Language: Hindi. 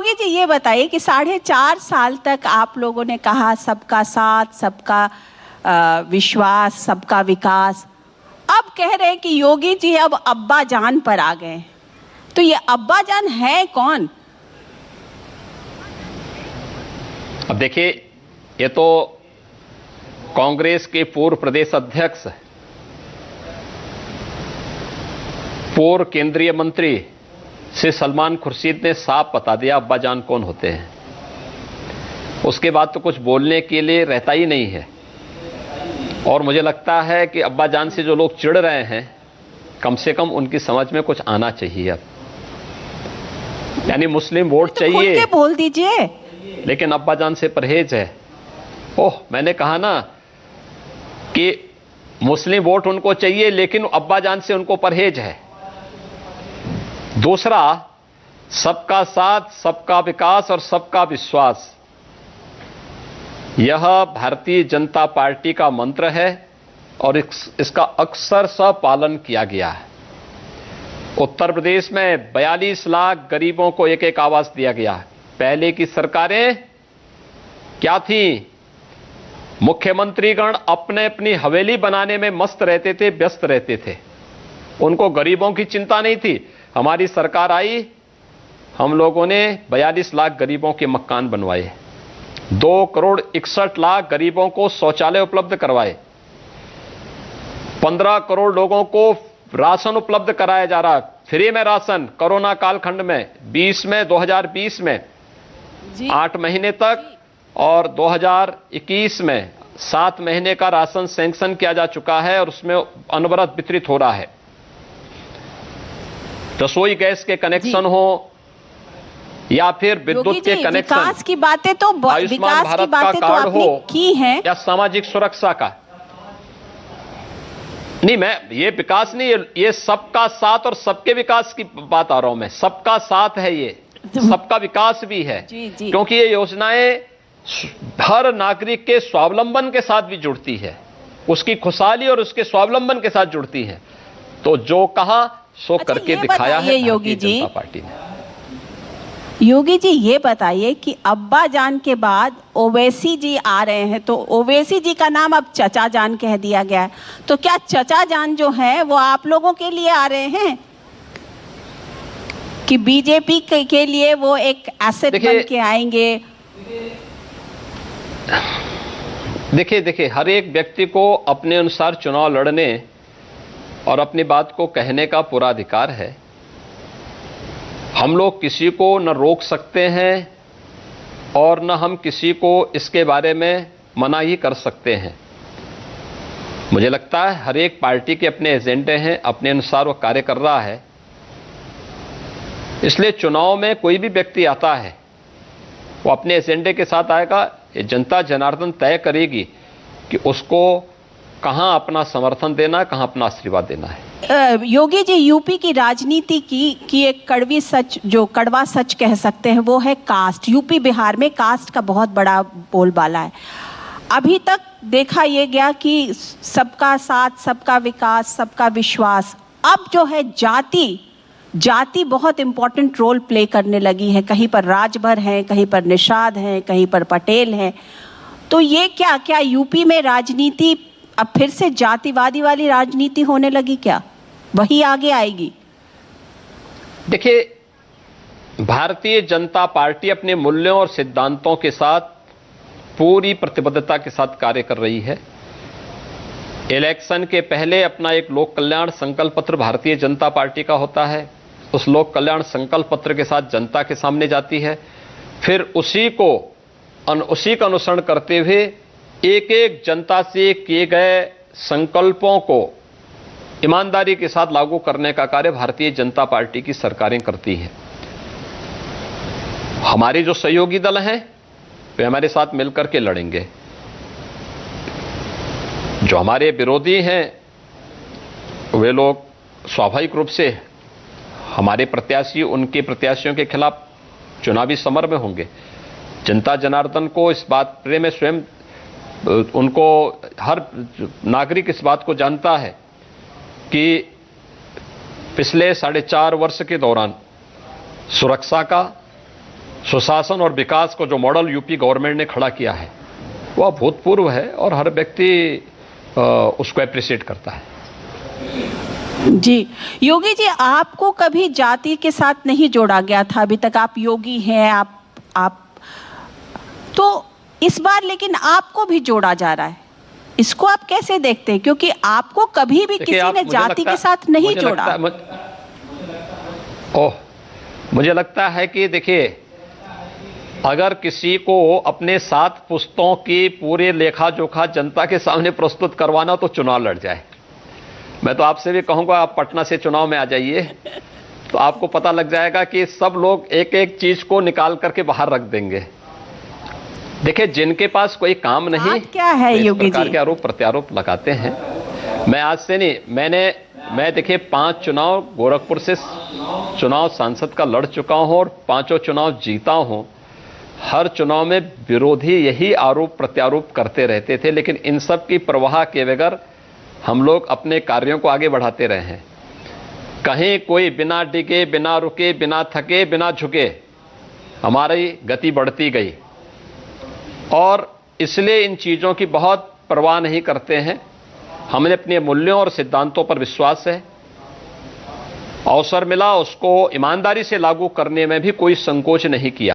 योगी जी ये बताइए कि 4.5 साल तक आप लोगों ने कहा सबका साथ, सबका विश्वास, सबका विकास। अब कह रहे हैं कि योगी जी अब अब्बा जान पर आ गए। तो ये अब्बा जान है कौन? अब देखिए, ये तो कांग्रेस के पूर्व प्रदेश अध्यक्ष, पूर्व केंद्रीय मंत्री से सलमान खुर्शीद ने साफ बता दिया अब्बा जान कौन होते हैं। उसके बाद तो कुछ बोलने के लिए रहता ही नहीं है। और मुझे लगता है कि अब्बा जान से जो लोग चिढ़ रहे हैं, कम से कम उनकी समझ में कुछ आना चाहिए। अब यानी मुस्लिम वोट तो चाहिए, खुल के बोल दीजिए, लेकिन अब्बा जान से परहेज है। ओह, मैंने कहा ना कि मुस्लिम वोट उनको चाहिए, लेकिन अब्बा जान से उनको परहेज है। दूसरा, सबका साथ, सबका विकास और सबका विश्वास, यह भारतीय जनता पार्टी का मंत्र है और इसका अक्सर पालन किया गया है। उत्तर प्रदेश में 42 लाख गरीबों को एक एक आवास दिया गया है। पहले की सरकारें क्या थी? मुख्यमंत्रीगण अपने अपनी हवेली बनाने में मस्त रहते थे, व्यस्त रहते थे। उनको गरीबों की चिंता नहीं थी। हमारी सरकार आई, हम लोगों ने 42 लाख गरीबों के मकान बनवाए, 2 करोड़ 61 लाख गरीबों को शौचालय उपलब्ध करवाए, 15 करोड़ लोगों को राशन उपलब्ध कराया जा रहा, फ्री में राशन। कोरोना कालखंड में 2020 में 8 महीने तक और 2021 में 7 महीने का राशन सैंक्शन किया जा चुका है और उसमें अनवरत वितरित हो रहा है। रसोई गैस के कनेक्शन हो या फिर विद्युत के कनेक्शन, विकास की बातें तो आयुष्मान भारत का कार्ड हो की है, या सामाजिक सुरक्षा का। नहीं, मैं ये विकास नहीं, ये सबका साथ और सबके विकास की बात आ रहा हूं मैं। सबका साथ है, ये सबका विकास भी है। क्योंकि ये योजनाएं हर नागरिक के स्वावलंबन के साथ भी जुड़ती है, उसकी खुशहाली और उसके स्वावलंबन के साथ जुड़ती है। तो जो कहा सो करके दिखाया है योगी जी, जनता पार्टी ने। योगी जी ये बताइए कि अब्बा जान के बाद ओवैसी जी आ रहे हैं, तो ओवैसी जी का नाम अब चचा जान कह दिया गया है। तो क्या चचा जान जो है वो आप लोगों के लिए आ रहे हैं कि बीजेपी के लिए वो एक एसेट बन के आएंगे? देखिए, हर एक व्यक्ति को अपने अनुसार चुनाव लड़ने और अपनी बात को कहने का पूरा अधिकार है। हम लोग किसी को न रोक सकते हैं और न हम किसी को इसके बारे में मना ही कर सकते हैं। मुझे लगता है हर एक पार्टी के अपने एजेंडे हैं, अपने अनुसार वो कार्य कर रहा है। इसलिए चुनाव में कोई भी व्यक्ति आता है, वो अपने एजेंडे के साथ आएगा। ये जनता जनार्दन तय करेगी कि उसको कहां अपना समर्थन देना, कहां अपना आशीर्वाद देना है। योगी जी, यूपी की राजनीति की एक कड़वी सच, जो कड़वा सच कह सकते हैं, वो है कास्ट। यूपी बिहार में कास्ट का बहुत बड़ा बोलबाला है। अभी तक देखा यह गया कि सबका साथ, सबका विकास, सबका विश्वास। अब जो है जाति बहुत इंपॉर्टेंट रोल प्ले करने लगी है। कहीं पर राजभर हैं, कहीं पर निषाद हैं, कहीं पर पटेल हैं। तो ये क्या यूपी में राजनीति अब फिर से जातिवादी वाली राजनीति होने लगी? क्या वही आगे आएगी? देखिए, भारतीय जनता पार्टी अपने मूल्यों और सिद्धांतों के साथ पूरी प्रतिबद्धता के साथ कार्य कर रही है। इलेक्शन के पहले अपना एक लोक कल्याण संकल्प पत्र भारतीय जनता पार्टी का होता है। उस लोक कल्याण संकल्प पत्र के साथ जनता के सामने जाती है। फिर उसी का अनुसरण करते हुए एक एक जनता से किए गए संकल्पों को ईमानदारी के साथ लागू करने का कार्य भारतीय जनता पार्टी की सरकारें करती हैं। हमारे जो सहयोगी दल हैं वे हमारे साथ मिलकर के लड़ेंगे। जो हमारे विरोधी हैं वे लोग स्वाभाविक रूप से हमारे प्रत्याशी, उनके प्रत्याशियों के खिलाफ चुनावी समर में होंगे। जनता जनार्दन को इस बात प्रेम में स्वयं उनको, हर नागरिक इस बात को जानता है कि पिछले 4.5 वर्ष के दौरान सुरक्षा का, सुशासन और विकास को जो मॉडल यूपी गवर्नमेंट ने खड़ा किया है वो अभूतपूर्व है और हर व्यक्ति उसको एप्रिशिएट करता है। जी योगी जी, आपको कभी जाति के साथ नहीं जोड़ा गया था अभी तक, आप योगी हैं, आप तो इस बार लेकिन आपको भी जोड़ा जा रहा है, इसको आप कैसे देखते हैं? क्योंकि आपको कभी भी किसी ने जाति के साथ नहीं जोड़ा। मुझे लगता है कि देखिए, अगर किसी को अपने 7 पुश्तों की पूरे लेखा जोखा जनता के सामने प्रस्तुत करवाना तो चुनाव लड़ जाए। मैं तो आपसे भी कहूंगा आप पटना से चुनाव में आ जाइए तो आपको पता लग जाएगा कि सब लोग एक एक चीज को निकाल करके बाहर रख देंगे। देखिए, जिनके पास कोई काम नहीं, क्या है योगी जी, प्रकार के आरोप प्रत्यारोप लगाते हैं। मैं आज से नहीं, मैं देखिए 5 चुनाव गोरखपुर से चुनाव सांसद का लड़ चुका हूं और 5 चुनाव जीता हूं। हर चुनाव में विरोधी यही आरोप प्रत्यारोप करते रहते थे, लेकिन इन सब की परवाह के बगैर हम लोग अपने कार्यों को आगे बढ़ाते रहे हैं। कहीं कोई बिना डिगे, बिना रुके, बिना थके, बिना झुके हमारी गति बढ़ती गई और इसलिए इन चीज़ों की बहुत परवाह नहीं करते हैं। हमें अपने मूल्यों और सिद्धांतों पर विश्वास है। अवसर मिला उसको ईमानदारी से लागू करने में भी कोई संकोच नहीं किया।